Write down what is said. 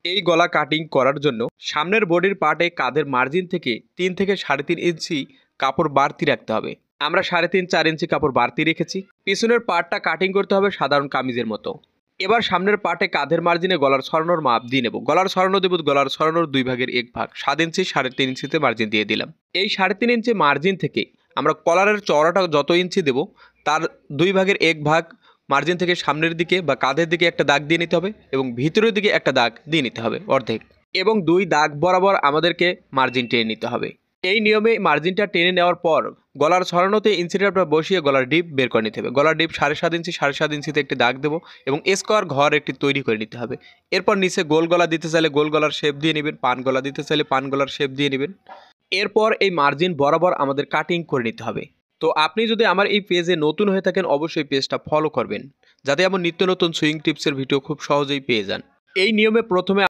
এই গলা কাটিং করার জন্য সামনের বডির পার্টে কাঁধের মার্জিন থেকে 3 থেকে 3.5 ইঞ্চি কাপড় বাড়তি রাখতে হবে। আমরা 3.5-4 ইঞ্চি কাপড় বাড়তি রেখেছি। পিছনের পার্টটা কাটিং করতে হবে সাধারণ কামিজের মতো। এবার সামনের পার্টে কাঁধের মার্জিনে গলার ছড়ানোর মাপ দিয়ে নেব। গলার ছড়ানো দেব, গলার ছড়ানোর 2 ভাগের 1 ভাগ, 7 ইঞ্চি 3.5 ইঞ্চিতে মার্জিন দিয়ে দিলাম। এই 3.5 ইঞ্চি মার্জিন থেকে আমরা কলারের চওড়াটা যত ইঞ্চি দেব তার 2 ভাগের 1 ভাগ মার্জিন থেকে সামনের দিকে বা কাঁধের দিকে একটা দাগ দিয়ে নিতে হবে এবং ভিতরের দিকে একটা দাগ দিয়ে নিতে হবে অর্ধেক, এবং 2 দাগ বরাবর আমাদেরকে মার্জিন টেনে নিতে হবে। এই নিয়মে মার্জিনটা টেনে নেওয়ার পর গলার ছড়ানোতে ইঞ্চিটা বসিয়ে গলার ডিপ বের করে নিতে হবে। গলার ডিপ 7.5 ইঞ্চি, 7.5 ইঞ্চিতে একটি দাগ দেবো এবং স্কোয়ার ঘর একটি তৈরি করে নিতে হবে। এরপর নিচে গোল গলা দিতে চাইলে গোল গলার শেপ দিয়ে নেবেন, পান গলা দিতে চাইলে পান গলার শেপ দিয়ে নেবেন। এরপর এই মার্জিন বরাবর আমাদের কাটিং করে নিতে হবে। তো আপনি যদি আমার এই পেজে নতুন হয়ে থাকেন অবশ্যই পেজটা ফলো করবেন, যাতে আমার নিত্য নতুন সুইং টিপসের ভিডিও খুব সহজেই পেয়ে যান। এই নিয়মে প্রথমে